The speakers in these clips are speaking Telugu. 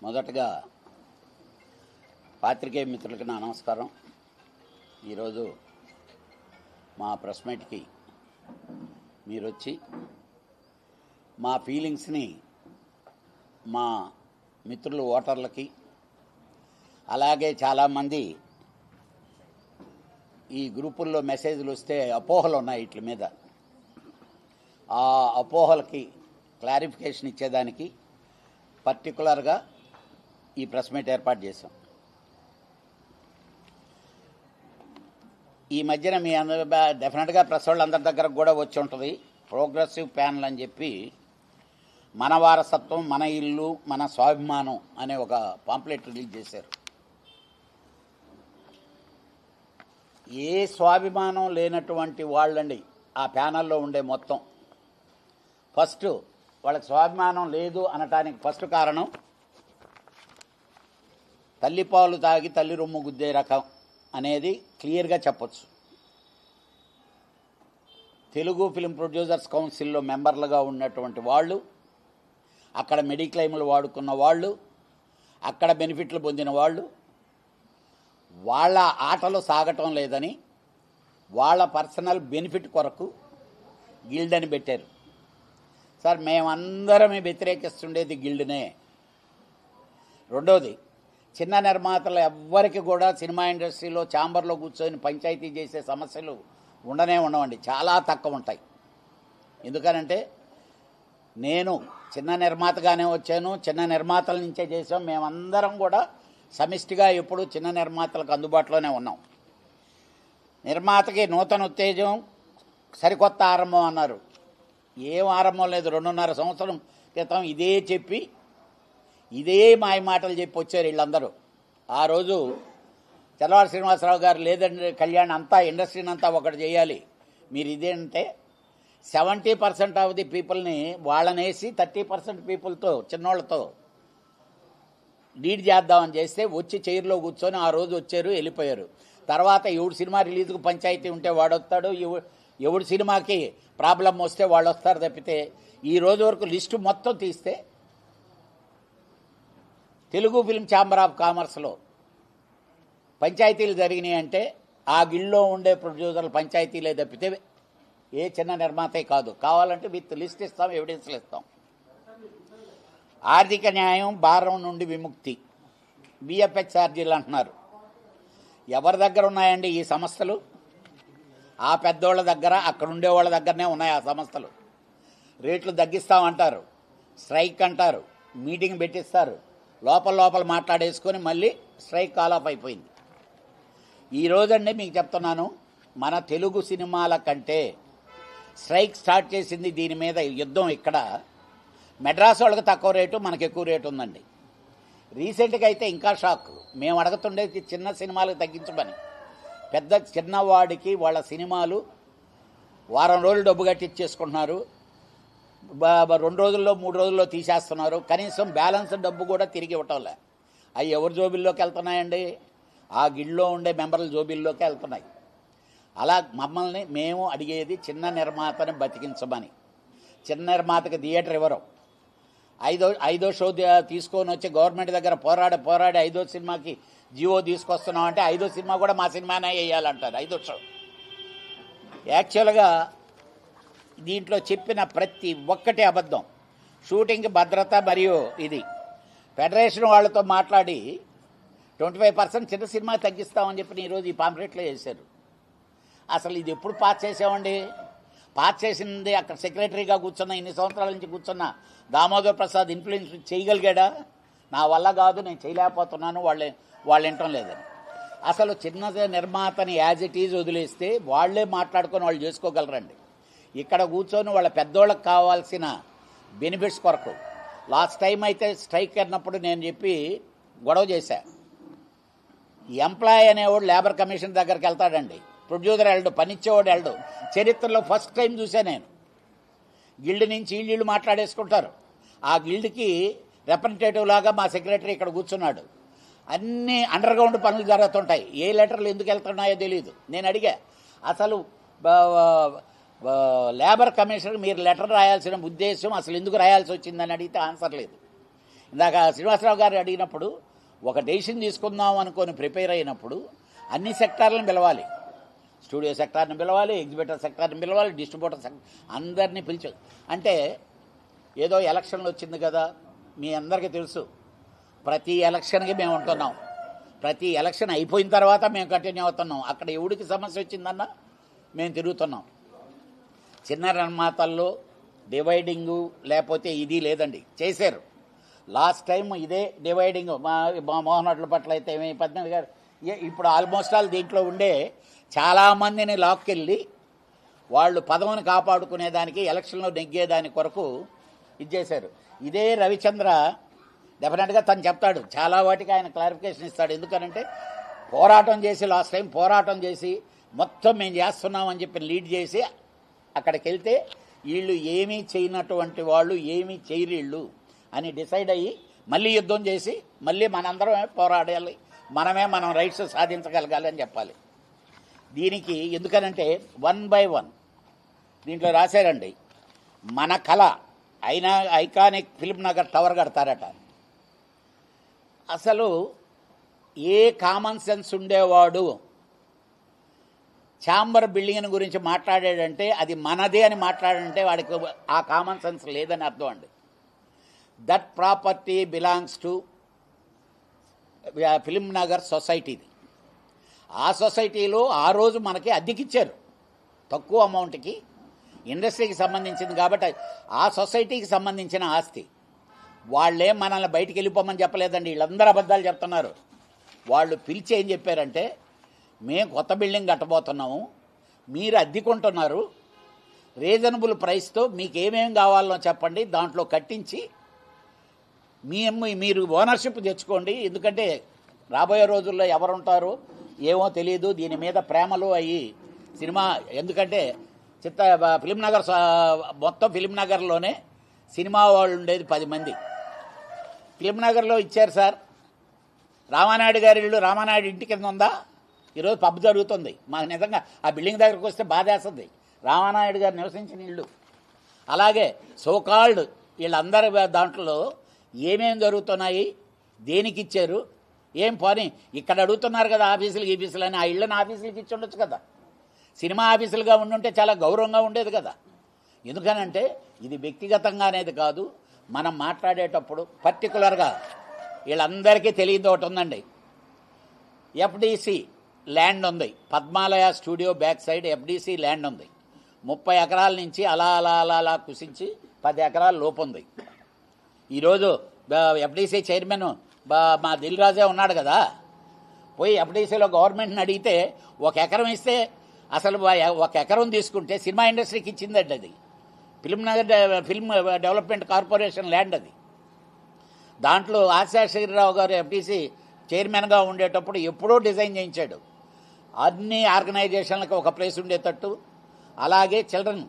మొదటగా పాత్రికేయ మిత్రులకి నా నమస్కారం. ఈరోజు మా ప్రెస్ మీట్కి మీరు వచ్చి మా ఫీలింగ్స్ని మా మిత్రులు ఓటర్లకి, అలాగే చాలామంది ఈ గ్రూపుల్లో మెసేజ్లు వస్తే అపోహలు ఉన్నాయి వీటి మీద, ఆ అపోహలకి క్లారిఫికేషన్ ఇచ్చేదానికి పర్టికులర్గా ఈ ప్రెస్ మీట్ ఏర్పాటు చేశాం. ఈ మధ్యన మీ అందరూ డెఫినెట్గా ప్రెస్ వాళ్ళందరి దగ్గర కూడా వచ్చి ఉంటుంది. ప్రోగ్రెసివ్ ప్యానల్ అని చెప్పి మన వారసత్వం, మన ఇల్లు, మన స్వాభిమానం అనే ఒక పాంప్లెట్ రిలీజ్ చేశారు. ఏ స్వాభిమానం లేనటువంటి వాళ్ళండి ఆ ప్యానల్లో ఉండే మొత్తం. ఫస్ట్ వాళ్ళకి స్వాభిమానం లేదు అనటానికి ఫస్ట్ కారణం తల్లిపాలు తాగి తల్లి రొమ్ము గుద్దే రకం అనేది క్లియర్గా చెప్పొచ్చు. తెలుగు ఫిల్మ్ ప్రొడ్యూసర్స్ కౌన్సిల్లో మెంబర్లుగా ఉన్నటువంటి వాళ్ళు, అక్కడ మెడిక్లెయిమ్లు వాడుకున్న వాళ్ళు, అక్కడ బెనిఫిట్లు పొందిన వాళ్ళు, వాళ్ళ ఆటలు సాగటం లేదని వాళ్ళ పర్సనల్ బెనిఫిట్ కొరకు గిల్డ్ అని పెట్టారు. సార్, మేమందరం వ్యతిరేకిస్తుండేది గిల్డ్నే. రెండోది, చిన్న నిర్మాతలు ఎవ్వరికి కూడా సినిమా ఇండస్ట్రీలో ఛాంబర్లో కూర్చొని పంచాయతీ చేసే సమస్యలు ఉండవండి, చాలా తక్కువ ఉంటాయి. ఎందుకనంటే నేను చిన్న నిర్మాతగానే వచ్చాను, చిన్న నిర్మాతల నుంచే చేసాం. మేమందరం కూడా సమిష్టిగా ఎప్పుడు చిన్న నిర్మాతలకు అందుబాటులోనే ఉన్నాం. నిర్మాతకి నూతన ఉత్తేజం, సరికొత్త ఆరంభం అన్నారు. ఏం ఆరంభం లేదు. 2.5 సంవత్సరం క్రితం ఇదే చెప్పి ఇదే మాయ మాటలు చెప్పి వచ్చారు వీళ్ళందరూ. ఆ రోజు చలవాడ శ్రీనివాసరావు గారు, లేదండి కళ్యాణ్ అంతా ఇండస్ట్రీని అంతా ఒకటి చేయాలి, మీరు ఇదేంటే 70% ఆఫ్ ది పీపుల్ని వాళ్ళనేసి 30% పీపుల్తో, చిన్నోళ్లతో లీడ్ చేద్దామని చేస్తే వచ్చి చైర్లో కూర్చొని ఆ రోజు వచ్చారు, వెళ్ళిపోయారు. తర్వాత ఎవడు సినిమా రిలీజ్కు పంచాయతీ ఉంటే వాడొస్తాడు, ఎవడు సినిమాకి ప్రాబ్లం వస్తే వాళ్ళు వస్తారు తప్పితే ఈ రోజు వరకు లిస్టు మొత్తం తీస్తే తెలుగు ఫిల్మ్ ఛాంబర్ ఆఫ్ కామర్స్లో పంచాయతీలు జరిగినాయి అంటే ఆ గిల్లో ఉండే ప్రొడ్యూసర్లు పంచాయతీలే తప్పితే ఏ చిన్న నిర్మాతే కాదు. కావాలంటే విత్ లిస్ట్ ఇస్తాం, ఎవిడెన్స్లు ఇస్తాం. ఆర్థిక న్యాయం, భారం నుండి విముక్తి, బిఎఫ్ఎక్స్ ఛార్జీలు అంటున్నారు. ఎవరి దగ్గర ఉన్నాయండి ఈ సంస్థలు? ఆ పెద్దోళ్ళ దగ్గర, అక్కడ ఉండేవాళ్ళ దగ్గరనే ఉన్నాయి ఆ సంస్థలు. రేట్లు తగ్గిస్తామంటారు, స్ట్రైక్ అంటారు, మీటింగ్ పెట్టిస్తారు, లోపల మాట్లాడేసుకొని మళ్ళీ స్ట్రైక్ కాల్ ఆఫ్ అయిపోయింది. ఈ రోజండి మీకు చెప్తున్నాను, మన తెలుగు సినిమాల కంటే స్ట్రైక్ స్టార్ట్ చేసింది దీని మీద యుద్ధం ఇక్కడ మెడ్రాస్ వాళ్ళకి తక్కువ రేటు, మనకు ఎక్కువ రేటు ఉందండి. రీసెంట్గా అయితే ఇంకా షాక్. మేము అడుగుతుండేది చిన్న సినిమాలకు తగ్గించమని. పెద్ద చిన్నవాడికి వాళ్ళ సినిమాలు వారం రోజులు డబ్బు కట్టించేసుకుంటున్నారు, 2 రోజుల్లో 3 రోజుల్లో తీసేస్తున్నారు. కనీసం బ్యాలెన్స్ డబ్బు కూడా తిరిగి ఇవ్వటంలే. అవి ఎవరి జోబిల్లోకి వెళ్తున్నాయండి? ఆ గిల్లో ఉండే మెంబర్ల జోబిల్లోకి వెళ్తున్నాయి. అలా మమ్మల్ని మేము అడిగేది చిన్న నిర్మాతని బతికించమని. చిన్న నిర్మాతకి థియేటర్ ఇవ్వరు. ఐదో షో తీసుకొని వచ్చి గవర్నమెంట్ దగ్గర పోరాడి 5వ సినిమాకి జియో తీసుకొస్తున్నాం అంటే 5వ సినిమా కూడా మా సినిమానే వేయాలంటారు. 5వ షో. యాక్చువల్గా దీంట్లో చెప్పిన ప్రతి ఒక్కటి అబద్ధం. షూటింగ్ భద్రత మరియు ఇది ఫెడరేషన్ వాళ్ళతో మాట్లాడి 25% చిన్న సినిమా తగ్గిస్తామని చెప్పి ఈరోజు ఈ పాంప్లెట్లో వేశారు. అసలు ఇది ఎప్పుడు పాస్ చేసామండి? పాస్ చేసింది అక్కడ సెక్రటరీగా కూర్చున్న, ఇన్ని సంవత్సరాల నుంచి కూర్చున్న దామోదర్ ప్రసాద్ ఇన్ఫ్లుయెన్స్ చేయగలిగాడా? నా వల్ల కాదు, నేను చేయలేకపోతున్నాను, వాళ్ళు వినటం లేదని. అసలు చిన్న నిర్మాతని యాజ్ ఇట్ ఈజ్ వదిలేస్తే వాళ్లే మాట్లాడుకొని వాళ్ళు చేసుకోగలరండి. ఇక్కడ కూర్చొని వాళ్ళ పెద్దోళ్ళకి కావాల్సిన బెనిఫిట్స్ కొరకు లాస్ట్ టైం అయితే స్ట్రైక్ అన్నప్పుడు నేను చెప్పి గొడవ చేశా. ఎంప్లాయీ అనేవాడు లేబర్ కమిషన్ దగ్గరికి వెళ్తాడండి, ప్రొడ్యూసర్ వెళ్ళడు, పనిచ్చేవాడు వెళ్ళడు. చరిత్రలో ఫస్ట్ టైం చూసా నేను. గిల్డ్ నుంచి వీళ్ళు మాట్లాడేసుకుంటారు. ఆ గిల్డ్కి రిప్రజెంటేటివ్ లాగా మా సెక్రటరీ ఇక్కడ కూర్చున్నాడు. అన్నీ అండర్ గ్రౌండ్ పనులు జరుగుతుంటాయి. ఏ లెటర్లు ఎందుకు వెళ్తున్నాయో తెలియదు. నేను అడిగా, అసలు లేబర్ కమిషనర్ మీరు లెటర్ రాయాల్సిన ఉద్దేశం అసలు ఎందుకు రాయాల్సి వచ్చిందని అడిగితే ఆన్సర్ లేదు. ఇందాక శ్రీనివాసరావు గారు అడిగినప్పుడు ఒక డెసిషన్ తీసుకుందాం అనుకొని ప్రిపేర్ అయినప్పుడు అన్ని సెక్టార్లను పిలవాలి. స్టూడియో సెక్టార్ని పిలవాలి, ఎగ్జిబిటర్ సెక్టార్ని పిలవాలి, డిస్ట్రిబ్యూటర్ సెక్టార్ అందరినీ పిలిచి. అంటే ఏదో ఎలక్షన్లు వచ్చింది కదా, మీ అందరికీ తెలుసు ప్రతి ఎలక్షన్కి మేము ఉంటున్నాం. ప్రతి ఎలక్షన్ అయిపోయిన తర్వాత మేము కంటిన్యూ అవుతున్నాం. అక్కడ ఎవడికి సమస్య వచ్చిందన్నా మేము తిరుగుతున్నాం. చిన్న నిర్మాతల్లో డివైడింగు లేకపోతే ఇది లేదండి, చేశారు. లాస్ట్ టైం ఇదే డివైడింగ్ మా మోహన్ రెడ్డి పట్ల అయితే ఏమి 18 గారు ఇప్పుడు ఆల్మోస్ట్ ఆల్ దీంట్లో ఉండే చాలామందిని లాక్కెళ్ళి వాళ్ళు పదవిని కాపాడుకునేదానికి ఎలక్షన్లో నెగ్గేదాని కొరకు ఇది చేశారు. ఇదే రవిచంద్ర డెఫినెట్గా తను చెప్తాడు, చాలా వాటికి ఆయన క్లారిఫికేషన్ ఇస్తాడు. ఎందుకనంటే పోరాటం చేసి లాస్ట్ టైం పోరాటం చేసి మొత్తం మేము చేస్తున్నామని చెప్పి లీడ్ చేసి అక్కడికి వెళ్తే వీళ్ళు ఏమీ చేయనటువంటి వాళ్ళు ఏమీ చేయరీళ్ళు అని డిసైడ్ అయ్యి మళ్ళీ యుద్ధం చేసి మళ్ళీ మనందరం పోరాడాలి, మనం రైట్స్ సాధించగలగాలి అని చెప్పాలి. దీనికి ఎందుకనంటే 1 by 1 దీంట్లో రాశారండి, మన కళ అయినా ఐకానిక్ ఫిల్మ్ నగర్ టవర్ కడతారట. అసలు ఏ కామన్ సెన్స్ ఉండేవాడు ఛాంబర్ బిల్డింగ్ గురించి మాట్లాడాడంటే అది మనదే అని మాట్లాడాడంటే వాడికి ఆ కామన్ సెన్స్ లేదని అర్థం అండి. That property belongs to Film Nagar సొసైటీది. ఆ సొసైటీలో ఆ రోజు మనకి అద్దెకిచ్చారు తక్కువ అమౌంట్కి, ఇండస్ట్రీకి సంబంధించింది కాబట్టి ఆ సొసైటీకి సంబంధించిన ఆస్తి. వాళ్ళే మనల్ని బయటికి వెళ్ళిపోమని చెప్పలేదండి, వీళ్ళందరూ అబద్ధాలు చెప్తున్నారు. వాళ్ళు పిలిచి ఏం చెప్పారంటే, మేము కొత్త బిల్డింగ్ కట్టబోతున్నాము, మీరు అద్దెకుంటున్నారు, రీజనబుల్ ప్రైస్తో మీకు ఏమేమి కావాలో చెప్పండి, దాంట్లో కట్టించి మీరు ఓనర్షిప్ తెచ్చుకోండి. ఎందుకంటే రాబోయే రోజుల్లో ఎవరుంటారో ఏమో తెలియదు, దీని మీద ప్రేమలు అయ్యి సినిమా. ఎందుకంటే ఫిలిం నగర్ మొత్తం ఫిలిం నగర్లోనే సినిమా వాళ్ళు ఉండేది 10 మంది. ఫిలిం నగర్లో ఇచ్చారు సార్. రామానాయుడు గారి ఇల్లు రామానాయుడు ఇంటి కింద ఉందా? ఈరోజు పబ్ జరుగుతుంది. మాకు నిజంగా ఆ బిల్డింగ్ దగ్గరకు వస్తే బాధేస్తుంది. రామానాయుడు గారు నివసించిన ఇల్లు. అలాగే సోకాల్డ్ వీళ్ళందరి దాంట్లో ఏమేమి జరుగుతున్నాయి, దేనికి ఇచ్చారు, ఏం పోనీ ఇక్కడ అడుగుతున్నారు కదా ఆఫీసులు గీఫీసులు అని, ఆ ఇళ్ళని ఆఫీసులకి ఇచ్చి ఉండొచ్చు కదా. సినిమా ఆఫీసులుగా ఉండుంటే చాలా గౌరవంగా ఉండేది కదా. ఎందుకనంటే ఇది వ్యక్తిగతంగా అనేది కాదు, మనం మాట్లాడేటప్పుడు పర్టికులర్గా వీళ్ళందరికీ తెలియదు ఒకటి ఉందండి. ఎఫ్డిసి ల్యాండ్ ఉంది, Padmalaya studio back side FDC land ఉంది. 30 ఎకరాల నుంచి అలా అలా అలా అలా కుసించి 10 ఎకరాల లోపు ఉంది. ఈరోజు ఎఫ్డిసి చైర్మన్ మా దిల్ రాజే ఉన్నాడు కదా, పోయి ఎఫ్డిసిలో గవర్నమెంట్ని అడిగితే 1 ఎకరం ఇస్తే, అసలు 1 ఎకరం తీసుకుంటే సినిమా ఇండస్ట్రీకి ఇచ్చిందండి. అది ఫిల్మ్ డెవలప్మెంట్ కార్పొరేషన్ ల్యాండ్. అది దాంట్లో ఆశాశ్రీరావు గారు ఎఫ్డిసి చైర్మన్గా ఉండేటప్పుడు ఎప్పుడో డిజైన్ చేయించాడు. అన్ని ఆర్గనైజేషన్లకు ఒక ప్లేస్ ఉండేటట్టు, అలాగే చిల్డ్రన్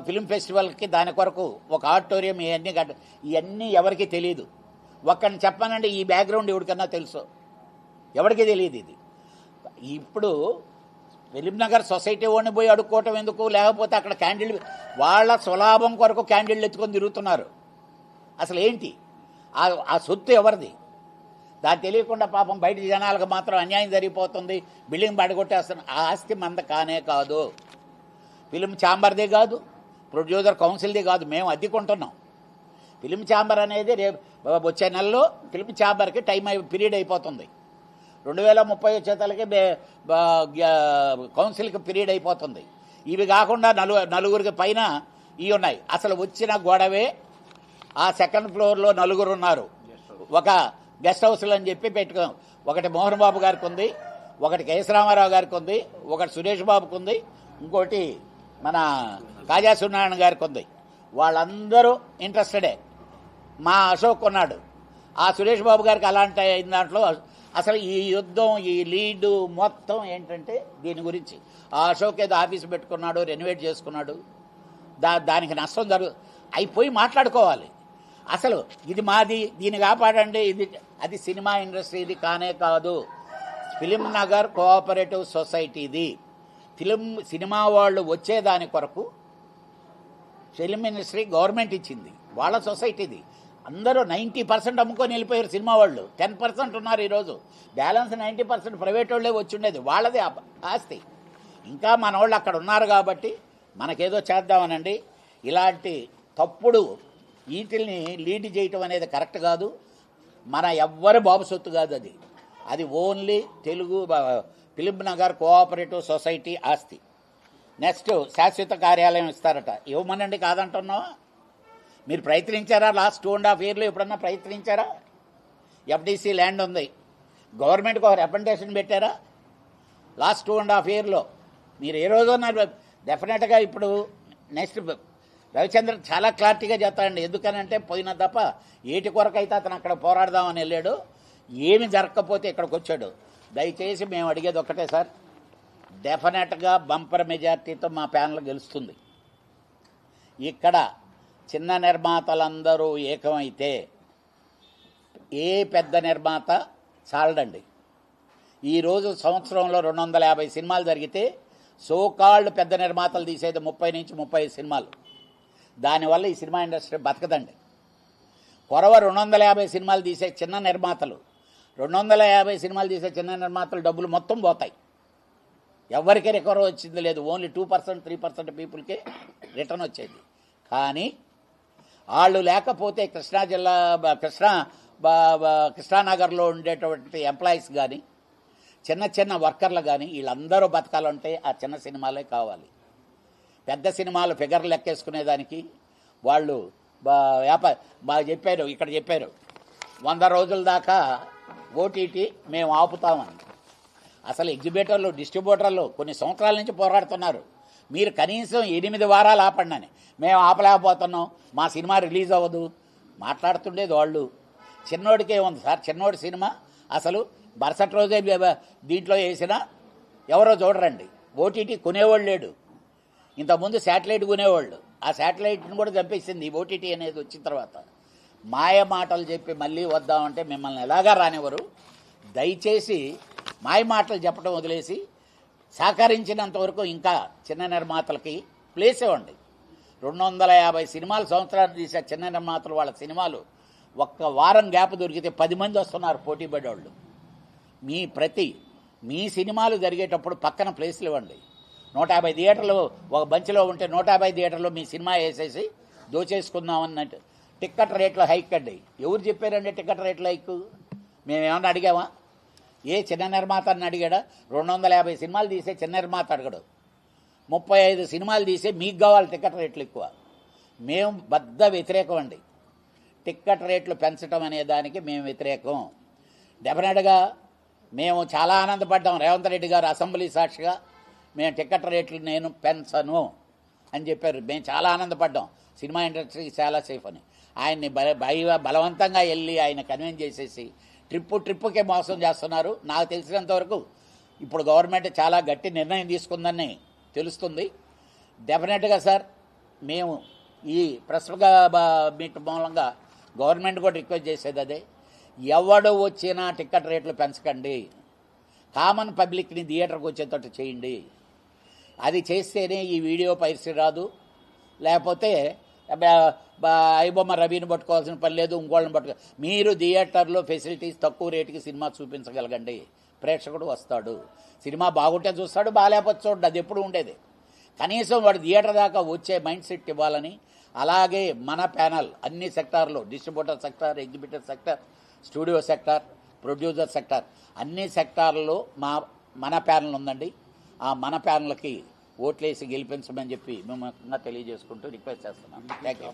ఫిల్మ్ ఫెస్టివల్కి దాని కొరకు ఒక ఆడిటోరియం, ఇవన్నీ ఎవరికి తెలియదు. ఒక్కడిని చెప్పానంటే ఈ బ్యాక్గ్రౌండ్ ఎవరికన్నా తెలుసు, ఎవరికి తెలియదు. ఇది ఇప్పుడు ఫిలిం నగర్ సొసైటీ వాడిని పోయి అడుక్కోవటం ఎందుకు, లేకపోతే అక్కడ క్యాండిల్ వాళ్ళ స్వలాభం కొరకు క్యాండిల్ ఎత్తుకొని తిరుగుతున్నారు. అసలు ఏంటి ఆ సొత్తు ఎవరిది? దాన్ని తెలియకుండా పాపం బయట జనాలకు మాత్రం అన్యాయం జరిగిపోతుంది, బిల్డింగ్ పడగొట్టేస్తున్న. ఆ ఆస్తి మంద కానే కాదు, ఫిలిం ఛాంబర్దే కాదు, ప్రొడ్యూసర్ కౌన్సిల్ది కాదు, మేము అద్దెకుంటున్నాం. ఫిలిం ఛాంబర్ అనేది వచ్చే నెలలో ఫిలిం ఛాంబర్కి పీరియడ్ అయిపోతుంది. 2030 వచ్చేతలకి కౌన్సిల్కి పీరియడ్ అయిపోతుంది. ఇవి కాకుండా నలుగురికి పైన ఇవి ఉన్నాయి. అసలు వచ్చిన గొడవే ఆ సెకండ్ ఫ్లోర్లో 4 ఉన్నారు. ఒక గెస్ట్ హౌస్లు అని చెప్పి పెట్టుకున్నాం. ఒకటి మోహన్ బాబు గారికి ఉంది, ఒకటి కేఎస్ రామారావు గారికి ఉంది, ఒకటి సురేష్ బాబుకి ఉంది, ఇంకోటి మన కాజా సూర్యనారాయణ గారికి ఉంది. వాళ్ళందరూ ఇంట్రెస్టెడే. మా అశోక్ ఉన్నాడు. ఆ సురేష్ బాబు గారికి అలాంటి అయిన దాంట్లో అసలు ఈ యుద్ధం, ఈ లీడు మొత్తం ఏంటంటే దీని గురించి. ఆ అశోక్ ఏదో ఆఫీసు పెట్టుకున్నాడు, రెనోవేట్ చేసుకున్నాడు, దానికి నష్టం అయిపోయి మాట్లాడుకోవాలి. అసలు ఇది మాది, దీన్ని కాపాడండి, అది సినిమా ఇండస్ట్రీది కానే కాదు, ఫిలిం నగర్ కోఆపరేటివ్ సొసైటీది. సినిమా వాళ్ళు వచ్చేదాని కొరకు ఫిలిం ఇండస్ట్రీ గవర్నమెంట్ ఇచ్చింది, వాళ్ళ సొసైటీది. అందరూ 90% అమ్ముకొని వెళ్ళిపోయారు సినిమా వాళ్ళు. 10% ఉన్నారు ఈరోజు. బ్యాలెన్స్ 90% ప్రైవేట్ వాళ్ళే వచ్చి ఉండేది, వాళ్ళదే ఆస్తి. ఇంకా మన వాళ్ళు అక్కడ ఉన్నారు కాబట్టి మనకేదో చేద్దామనండి. ఇలాంటి తప్పుడు వీటిల్ని లీడ్ చేయటం అనేది కరెక్ట్ కాదు. మన ఎవ్వరి బాబు సొత్తు కాదు అది. అది only Telugu film Nagar cooperative society ఆస్తి. నెక్స్ట్ శాశ్వత కార్యాలయం ఇస్తారట, ఇవ్వమనండి, కాదంటున్నావా? మీరు ప్రయత్నించారా? లాస్ట్ 2.5 yearలో ఎప్పుడన్నా ప్రయత్నించారా? ఎఫ్డీసీ ల్యాండ్ ఉంది, గవర్నమెంట్కి ఒక రికమెండేషన్ పెట్టారా? లాస్ట్ 2.5 yearలో మీరు ఏ రోజున్నా డెఫినెట్గా ఇప్పుడు నెక్స్ట్ రవిచంద్ర చాలా క్లారిటీగా చెప్తాడండి. ఎందుకనంటే పోయిన తప్ప ఏటి కొరకైతే అతను అక్కడ పోరాడదామని వెళ్ళాడు, ఏమి జరగకపోతే ఇక్కడికి వచ్చాడు. దయచేసి మేము అడిగేది ఒక్కటే సార్, డెఫినెట్గా బంపర్ మెజార్టీతో మా ప్యానల్ గెలుస్తుంది. ఇక్కడ చిన్న నిర్మాతలందరూ ఏకమైతే ఏ పెద్ద నిర్మాత చాలడండి. ఈరోజు సంవత్సరంలో 250 సినిమాలు జరిగితే సోకాళ్ళు పెద్ద నిర్మాతలు తీసేది 30 నుంచి 35 సినిమాలు. దానివల్ల ఈ సినిమా ఇండస్ట్రీ బతకదండి. కొరవ 250 సినిమాలు తీసే చిన్న నిర్మాతలు, 250 సినిమాలు తీసే చిన్న నిర్మాతలు డబ్బులు మొత్తం పోతాయి. ఎవరికి రికవర్ వచ్చింది లేదు, ఓన్లీ 2% 3% పీపుల్కే రిటర్న్ వచ్చేది. కానీ వాళ్ళు లేకపోతే కృష్ణా జిల్లా కృష్ణానగర్లో ఉండేటువంటి ఎంప్లాయీస్ కానీ చిన్న చిన్న వర్కర్లు కానీ వీళ్ళందరూ బతకాలంటే ఆ చిన్న సినిమాలే కావాలి. పెద్ద సినిమాలు ఫిగర్లు లెక్కేసుకునేదానికి వాళ్ళు బాగా చెప్పారు, ఇక్కడ చెప్పారు 100 రోజుల దాకా ఓటీటీ మేము ఆపుతామని. అసలు ఎగ్జిబిటర్లు డిస్ట్రిబ్యూటర్లు కొన్ని సంవత్సరాల నుంచి పోరాడుతున్నారు, మీరు కనీసం 8 వారాలు ఆపండి అని. మేము ఆపలేకపోతున్నాం, మా సినిమా రిలీజ్ అవ్వదు మాట్లాడుతుండేది వాళ్ళు. చిన్నోడికే ఉంది సార్, చిన్నోడి సినిమా అసలు మరుసటి రోజే దీంట్లో వేసినా ఎవరో చూడరండి. ఓటీటీ కొనేవాళ్ళు లేడు. ఇంతకుముందు శాటిలైట్ కొనేవాళ్ళు, ఆ శాటిలైట్ని కూడా చంపేసింది ఓటీటీ అనేది వచ్చిన తర్వాత. మాయ మాటలు చెప్పి మళ్ళీ వద్దామంటే మిమ్మల్ని ఎలాగా రానివ్వరు. దయచేసి మాయ మాటలు చెప్పడం వదిలేసి సహకరించినంత వరకు ఇంకా చిన్న నిర్మాతలకి ప్లేస్ ఇవ్వండి. 250 సినిమాలు సంవత్సరాలు తీసే చిన్న నిర్మాతలు వాళ్ళ సినిమాలు ఒక్క వారం గ్యాప్ దొరికితే 10 మంది వస్తున్నారు పోటీ పడేవాళ్ళు. మీ సినిమాలు జరిగేటప్పుడు పక్కన ప్లేస్లు ఇవ్వండి. 150 థియేటర్లు ఒక బంచ్లో ఉంటే 150 థియేటర్లో మీ సినిమా వేసేసి దోచేసుకుందాం అన్నట్టు. టిక్కెట్ రేట్లు హైక్ అండి. ఎవరు చెప్పారండి టిక్కెట్ రేట్లు హైక్? మేమేమన్నా అడిగామా? ఏ చిన్న నిర్మాత అని అడిగాడా? 250 సినిమాలు తీసే చిన్న నిర్మాత అడగడు, 35 సినిమాలు తీసే మీకు కావాలి టిక్కెట్ రేట్లు ఎక్కువ. మేము బద్ద వ్యతిరేకం అండి. టిక్కెట్ రేట్లు పెంచడం అనే దానికి మేము వ్యతిరేకం. డెఫినెట్గా మేము చాలా ఆనందపడ్డాం. రేవంత్ రెడ్డి గారు అసెంబ్లీ సాక్షిగా మేము టిక్కెట్ రేట్లు నేను పెంచను అని చెప్పారు. మేము చాలా ఆనందపడ్డాం, సినిమా ఇండస్ట్రీకి చాలా సేఫ్ అని. ఆయన్ని బలవంతంగా వెళ్ళి ఆయన కన్విన్స్ చేసేసి ట్రిప్పుకే మోసం చేస్తున్నారు. నాకు తెలిసినంతవరకు ఇప్పుడు గవర్నమెంట్ చాలా గట్టి నిర్ణయం తీసుకుందని తెలుస్తుంది. డెఫినెట్గా సార్ మేము ఈ ప్రెస్ మీట్ మూలంగా గవర్నమెంట్ కూడా రిక్వెస్ట్ చేసేది అదే, ఎవడు వచ్చినా టిక్కెట్ రేట్లు పెంచకండి, కామన్ పబ్లిక్ని థియేటర్కి వచ్చేటట్టు చేయండి. అది చేస్తేనే ఈ వీడియో పైరసీ రాదు. లేకపోతే ఐబొమ్మ రవిని పట్టుకోవాల్సిన పని లేదు, ఇంకోళ్ళని పట్టుకో. మీరు థియేటర్లో ఫెసిలిటీస్ తక్కువ రేటుకి సినిమా చూపించగలగండి, ప్రేక్షకుడు వస్తాడు. సినిమా బాగుంటే చూస్తాడు, బాగాలేకపోతే చూడండి, అది ఎప్పుడు ఉండేది. కనీసం వాడు థియేటర్ దాకా వచ్చే మైండ్ సెట్ ఇవ్వాలని. అలాగే మన ప్యానల్ అన్ని సెక్టార్లో, distributor sector, exhibitor sector, studio sector, producer sector, అన్ని సెక్టార్లలో మన ప్యానల్ ఉందండి. ఆ మన ప్యానల్కి ఓట్లేసి గెలిపించమని చెప్పి మేము తెలియజేసుకుంటూ రిక్వెస్ట్ చేస్తున్నాం. Thank you.